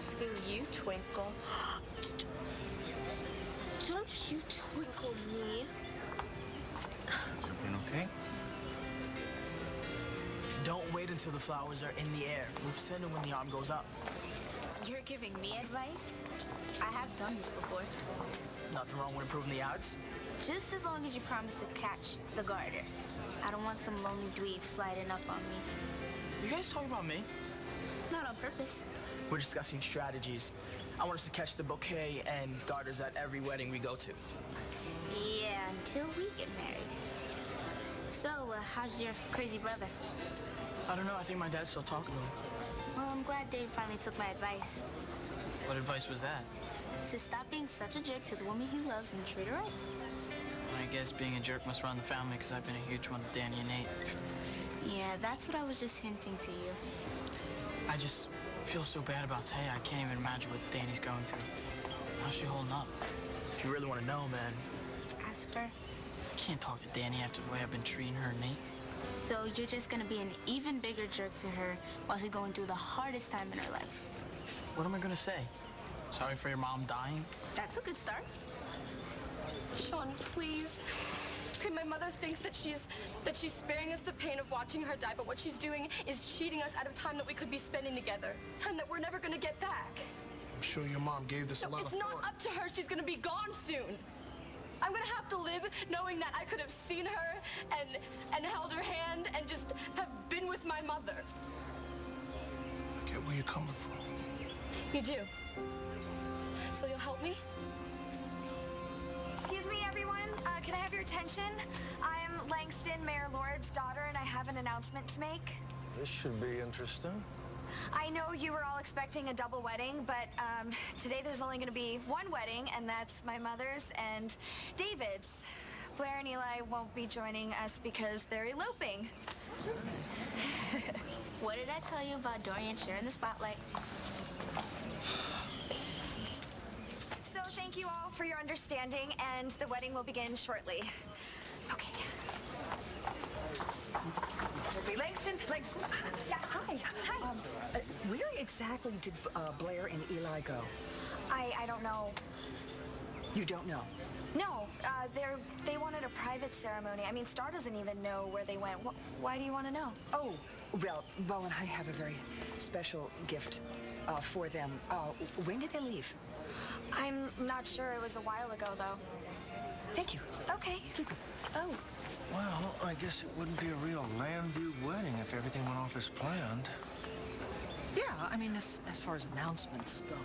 asking you, Twinkle. Don't you twinkle me. Everything okay? Don't wait until the flowers are in the air. Move center when the arm goes up. You're giving me advice? I have done this before. Nothing wrong with improving the odds. Just as long as you promise to catch the garter. I don't want some lonely dweeb sliding up on me. You guys talking about me? Not on purpose. We're discussing strategies. I want us to catch the bouquet and garters at every wedding we go to. Yeah, until we get married. So, how's your crazy brother? I don't know. I think my dad's still talking to him. Well, I'm glad Dave finally took my advice. What advice was that? To stop being such a jerk to the woman he loves and treat her right. I guess being a jerk must run the family because I've been a huge one with Danny and Nate. Yeah, that's what I was just hinting to you. I just feel so bad about Taya. I can't even imagine what Danny's going through. How's she holding up? If you really want to know, man. Ask her. I can't talk to Danny after the way I've been treating her and Nate. So you're just gonna be an even bigger jerk to her while she's going through the hardest time in her life. What am I gonna say? Sorry for your mom dying? That's a good start. Sean, please. Okay, my mother thinks that she's sparing us the pain of watching her die, but what she's doing is cheating us out of time that we could be spending together. Time that we're never gonna get back. I'm sure your mom gave this a lot of thought. It's not up to her. She's gonna be gone soon. I'm gonna have to live knowing that I could have seen her and held her hand and just have been with my mother. I get where you're coming from. You do? So you'll help me? Excuse me, everyone. Can I have your attention? I'm Langston, Mayor Lord's daughter, and I have an announcement to make. This should be interesting. I know you were all expecting a double wedding, but today there's only going to be one wedding, and that's my mother's and David's. Blair and Eli won't be joining us because they're eloping. What did I tell you about Dorian sharing the spotlight? So thank you all for your understanding, and the wedding will begin shortly. Okay. Langston. Yeah, hi. Where exactly did Blair and Eli go? I don't know. You don't know? No, they wanted a private ceremony. I mean, Star doesn't even know where they went. Why do you want to know? Oh, well, and I have a very special gift for them. When did they leave? I'm not sure. It was a while ago, though. Thank you. Okay. Oh. Well, I guess it wouldn't be a real land view wedding if everything went off as planned. Yeah, I mean, as far as announcements go,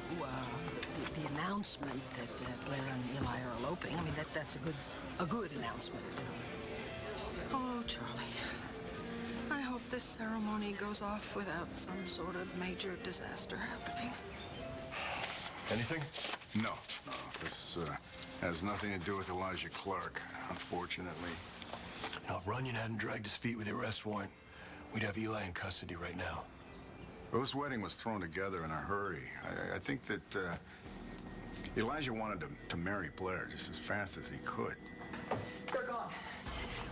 the announcement that Blair and Eli are eloping, I mean, that's a good announcement. Oh, Charlie, I hope this ceremony goes off without some sort of major disaster happening. Anything? No. This has nothing to do with Elijah Clark, unfortunately. Now, if Runyon hadn't dragged his feet with the arrest warrant, we'd have Eli in custody right now. Well, this wedding was thrown together in a hurry. I think that Elijah wanted to marry Blair just as fast as he could. They're gone.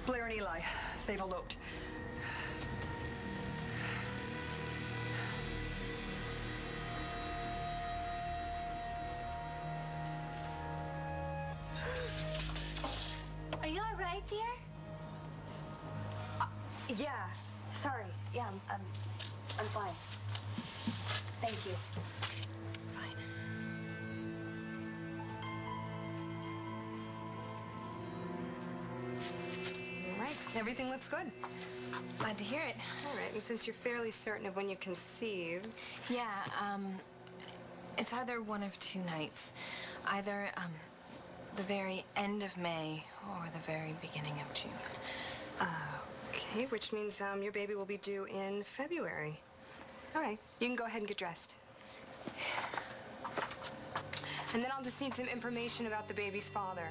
Blair and Eli, they've eloped. Are you all right, dear? Yeah. Sorry. Yeah, I'm fine. Thank you. Fine. All right. Everything looks good. Glad to hear it. All right. And since you're fairly certain of when you conceived... Yeah, it's either one of two nights. Either, the very end of May or the very beginning of June. Okay, which means your baby will be due in February. All right, you can go ahead and get dressed. And then I'll just need some information about the baby's father.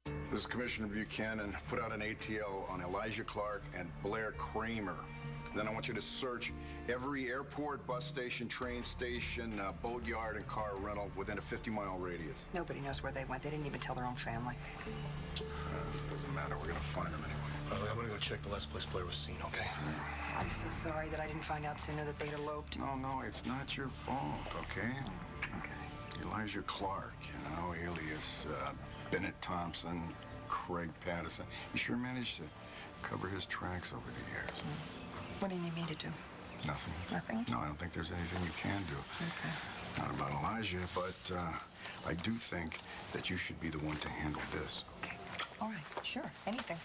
This is Commissioner Buchanan. Put out an ATL on Elijah Clark and Blair Kramer. Then I want you to search every airport, bus station, train station, boat yard, and car rental within a 50-mile radius. Nobody knows where they went. They didn't even tell their own family. Doesn't matter. We're going to find them anyway. I'm gonna go check the last place Blair was seen, okay? I'm so sorry that I didn't find out sooner that they'd eloped. No, it's not your fault, okay? Okay. Elijah Clark, alias Bennett Thompson, Craig Patterson. He sure managed to cover his tracks over the years. What do you need me to do? Nothing. Nothing? No, I don't think there's anything you can do. Okay. Not about Elijah, but I do think that you should be the one to handle this. Okay. All right. Sure. Anything.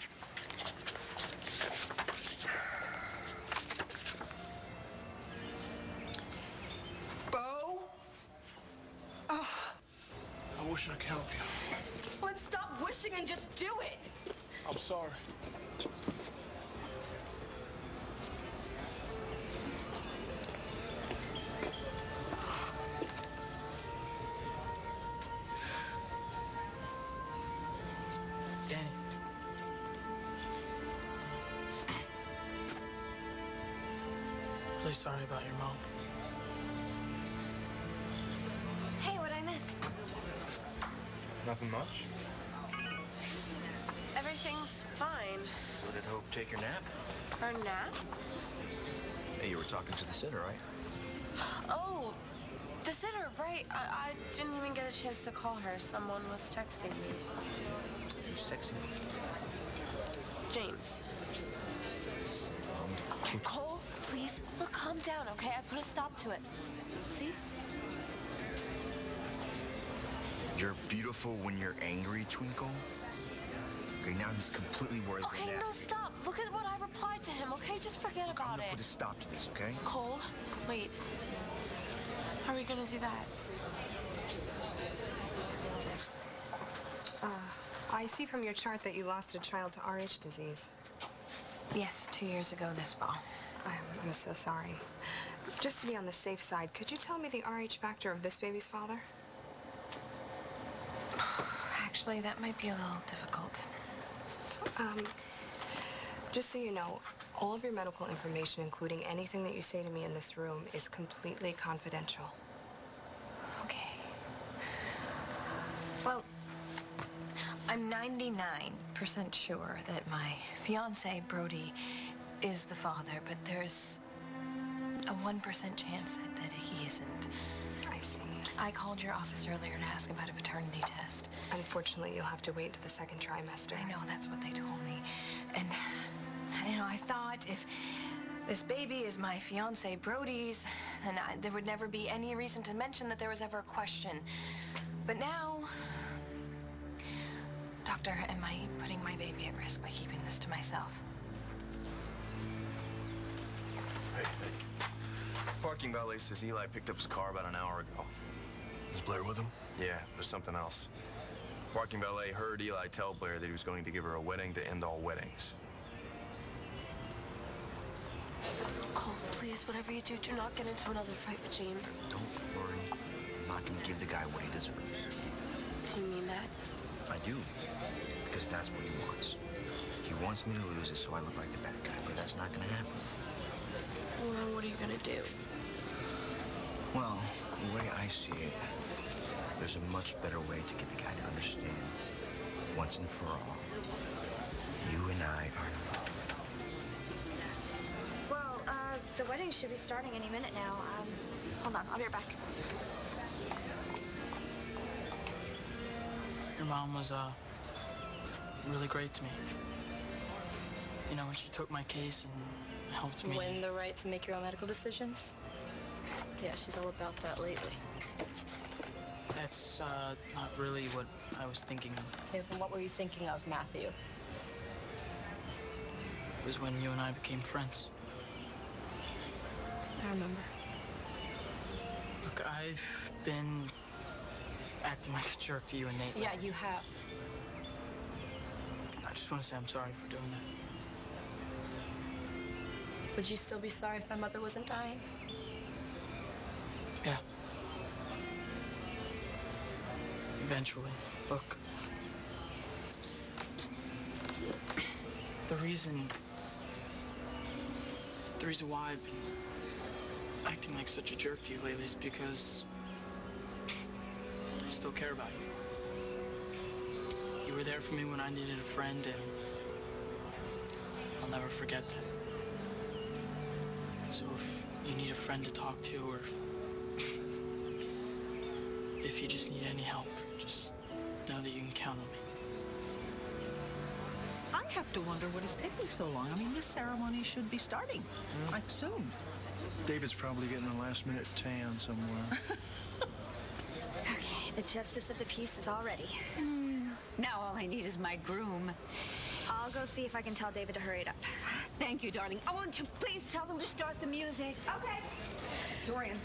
Bo? I wish I could help you. Let's stop wishing and just do it. I'm sorry. Danny. Really sorry about your mom. Hey, what'd I miss? Nothing much. Everything's fine. So did Hope take her nap? Her nap? Hey, you were talking to the sitter, right? Oh, the sitter, right. I didn't even get a chance to call her. Someone was texting me. Who's texting you? James. Sound. Cole, please. Look, calm down, okay? I put a stop to it. See? You're beautiful when you're angry, Twinkle. Okay, now he's completely worried. Okay, no, stop. Look at what I replied to him, okay? Just forget I'm about gonna it. put a stop to this, okay? Cole, wait. How are we gonna do that? I see from your chart that you lost a child to RH disease. Yes, 2 years ago this fall. I'm so sorry. Just to be on the safe side, could you tell me the RH factor of this baby's father? Actually, that might be a little difficult. Just so you know, all of your medical information, including anything that you say to me in this room, is completely confidential. Okay. Well, I'm 99% sure that my fiancé, Brody, is the father, but there's a 1% chance that he isn't. I see. I called your office earlier to ask about a paternity test. Unfortunately, you'll have to wait until the second trimester. I know, that's what they told me. And, I thought if this baby is my fiancé Brody's, then there would never be any reason to mention that there was ever a question. But now, Doctor, am I putting my baby at risk by keeping this to myself? Hey. Parking valet says Eli picked up his car about an hour ago. Is Blair with him? Yeah, there's something else. Parking valet heard Eli tell Blair that he was going to give her a wedding to end all weddings. Cole, please, whatever you do, do not get into another fight with James. Don't worry. I'm not going to give the guy what he deserves. Do you mean that? I do. Because that's what he wants. He wants me to lose it so I look like the bad guy, but that's not going to happen. Well, what are you going to do? Well, the way I see it, there's a much better way to get the guy to understand, once and for all, you and I are in love. Well, the wedding should be starting any minute now. Hold on, I'll be right back. Your mom was, really great to me. You know, when she took my case and helped me. Win the right to make your own medical decisions? Yeah, she's all about that lately. That's, not really what I was thinking of. Okay, then what were you thinking of, Matthew? It was when you and I became friends. I remember. Look, I've been acting like a jerk to you and Nate. Yeah, you have. I just want to say I'm sorry for doing that. Would you still be sorry if my mother wasn't dying? Yeah. Eventually. Look. The reason why I've been acting like such a jerk to you lately is because I still care about you. You were there for me when I needed a friend, and never forget that. So if you need a friend to talk to, or if you just need any help, just know that you can count on me. I have to wonder what is taking so long. I mean, this ceremony should be starting, like, soon. David's probably getting a last-minute tan somewhere. Okay, the justice of the peace is all ready. Now all I need is my groom. I'll go see if I can tell David to hurry it up. Thank you, darling. I want to please tell them to start the music. Okay. Dorian,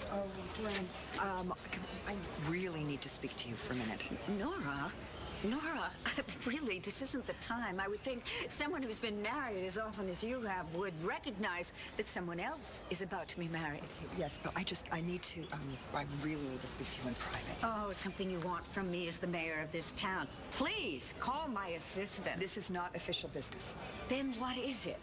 I really need to speak to you for a minute. Nora, really, this isn't the time. I would think someone who's been married as often as you have would recognize that someone else is about to be married. Yes, but I need to, I really need to speak to you in private. Oh, something you want from me as the mayor of this town. Please, call my assistant. This is not official business. Then what is it?